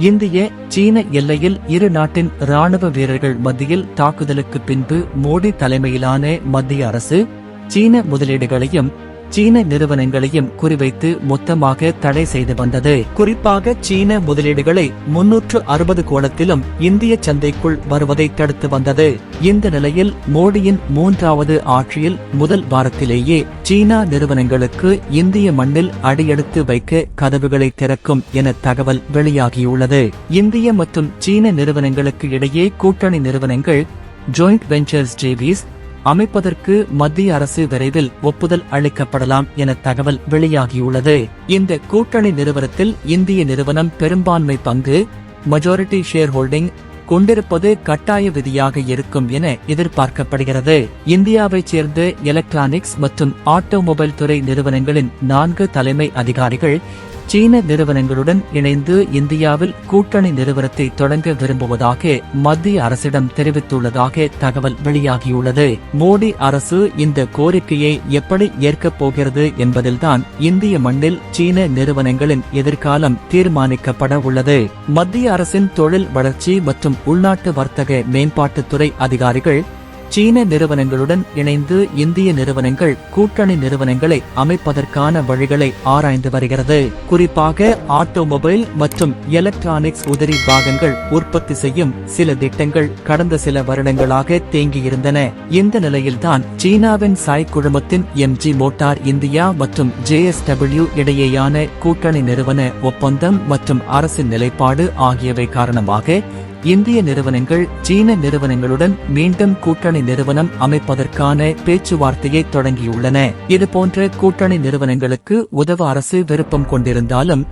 இந்திய சீன எல்லையில் இரு நாட்டின் ராணுவ வீரர்கள் மத்தியில் தாக்குதலுக்கு பின்பு மோடி தலைமையிலான மத்திய அரசு சீன முதலீடுகளையும் சீன நிறுவனங்களையும் குறிவைத்து மொத்தமாக தடை செய்து வந்தது. குறிப்பாக சீன முதலீடுகளை 360 கோணத்திலும் இந்திய சந்தைக்குள் வருவதை தடுத்து வந்தது. இந்த நிலையில் மோடியின் 3வது ஆட்சியில் முதல் வாரத்திலேயே சீனா நிறுவனங்களுக்கு இந்திய மண்ணில் அடியெடுத்து வைக்க கதவுகளை திறக்கும் என தகவல் வெளியாகியுள்ளது. இந்திய மற்றும் சீன நிறுவனங்களுக்கு இடையே கூட்டணி நிறுவனங்கள் ஜாயிண்ட் வெஞ்சர்ஸ் JVs அமைப்பதற்கு மத்திய அரசு விரைவில் ஒப்புதல் அளிக்கப்படலாம் என தகவல் வெளியாகியுள்ளது. இந்த கூட்டணி நிறுவனத்தில் இந்திய நிறுவனம் பெரும்பான்மை பங்கு மெஜாரிட்டி ஷேர் ஹோல்டிங் கொண்டிருப்பது கட்டாய விதியாக இருக்கும் என எதிர்பார்க்கப்படுகிறது. இந்தியாவைச் சேர்ந்த எலக்ட்ரானிக்ஸ் மற்றும் ஆட்டோமொபைல் துறை நிறுவனங்களின் 4 தலைமை அதிகாரிகள் சீன நிறுவனங்களுடன் இணைந்து இந்தியாவில் கூட்டணி நிறுவனத்தை தொடங்க விரும்புவதாக மத்திய அரசிடம் தெரிவித்துள்ளதாக தகவல் வெளியாகியுள்ளது. மோடி அரசு இந்த கோரிக்கையை எப்படி ஏற்கப் போகிறது என்பதில்தான் இந்திய மண்ணில் சீன நிறுவனங்களின் எதிர்காலம் தீர்மானிக்கப்பட உள்ளது. மத்திய அரசின் தொழில் வளர்ச்சி மற்றும் உள்நாட்டு வர்த்தக மேம்பாட்டுத்துறை அதிகாரிகள் சீன நிறுவனங்களுடன் இணைந்து இந்திய நிறுவனங்கள் கூட்டணி நிறுவனங்களை அமைப்பதற்கான வழிகளை ஆராய்ந்து வருகிறது. குறிப்பாக ஆட்டோமொபைல் மற்றும் எலக்ட்ரானிக்ஸ் உதிரி பாகங்கள் உற்பத்தி செய்யும் சில திட்டங்கள் கடந்த சில வருடங்களாக தேங்கியிருந்தன. இந்த நிலையில்தான் சீனாவின் சாய் குழுமத்தின் MG மோட்டார் இந்தியா மற்றும் JSW இடையேயான கூட்டணி நிறுவன ஒப்பந்தம் மற்றும் அரசின் நிலைப்பாடு ஆகியவை காரணமாக இந்திய நிறுவனங்கள் சீன நிறுவனங்களுடன் மீண்டும் கூட்டணி நிறுவனம் அமைப்பதற்கான பேச்சுவார்த்தையை தொடங்கியுள்ளன. இதுபோன்ற கூட்டணி நிறுவனங்களுக்கு உதவ அரசு விருப்பம் கொண்டிருந்தாலும்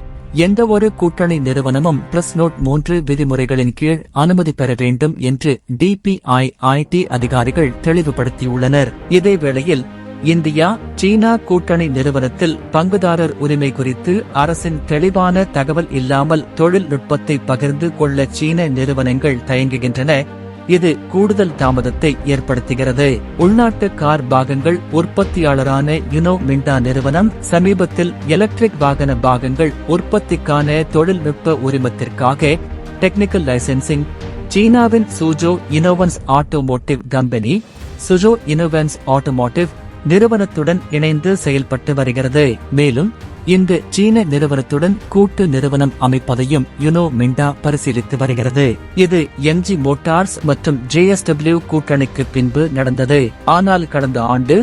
எந்தவொரு கூட்டணி நிறுவனமும் பிரஸ் நோட் 3 விதிமுறைகளின் கீழ் அனுமதி பெற வேண்டும் என்று DPIIT அதிகாரிகள் தெளிவுபடுத்தியுள்ளனர். இதேவேளையில் இந்தியா சீனா கூட்டணி நிறுவனத்தில் பங்குதாரர் உரிமை குறித்து அரசின் தெளிவான தகவல் இல்லாமல் தொழில்நுட்பத்தை பகிர்ந்து கொள்ள சீன நிறுவனங்கள் தயங்குகின்றன. இது கூடுதல் தாமதத்தை ஏற்படுத்துகிறது. உள்நாட்டு கார் பாகங்கள் உற்பத்தியாளரான யுனோ மிண்டா நிறுவனம் சமீபத்தில் எலக்ட்ரிக் வாகன பாகங்கள் உற்பத்திக்கான தொழில்நுட்ப உரிமத்திற்காக டெக்னிக்கல் லைசென்சிங் சீனாவின் சூஜோ இனோவன்ஸ் ஆட்டோமோட்டிவ் கம்பெனி சுஜோ இனோவன்ஸ் ஆட்டோமோட்டிவ் நிறுவனத்துடன் இணைந்து செயல்பட்டு வருகிறது. மேலும் இந்த சீன நிறுவனத்துடன் கூட்டு நிறுவனம் அமைப்பதையும் யுனோ மிண்டா பரிசீலித்து வருகிறது. இது MG மோட்டார்ஸ் மற்றும் JSW கூட்டணிக்கு பின்பு நடந்தது. ஆனால் கடந்த ஆண்டு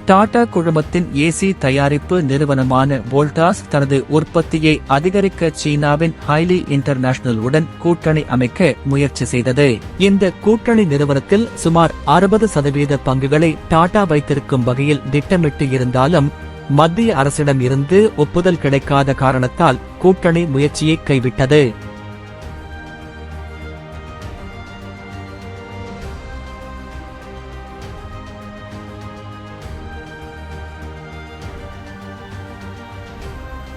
டாடா குழுமத்தின் AC தயாரிப்பு நிறுவனமான வோல்டாஸ் தனது உற்பத்தியை அதிகரிக்க சீனாவின் ஹைலி இன்டர்நேஷனல் உடன் கூட்டணி அமைக்க முயற்சி செய்தது. இந்த கூட்டணி நிறுவனத்தில் சுமார் 60% பங்குகளை டாடா வைத்திருக்கும் வகையில் திட்டமிட்டு இருந்தாலும் மத்திய அரசிடம் இருந்து ஒப்புதல் கிடைக்காத காரணத்தால் கூட்டணி முயற்சியை கைவிட்டது.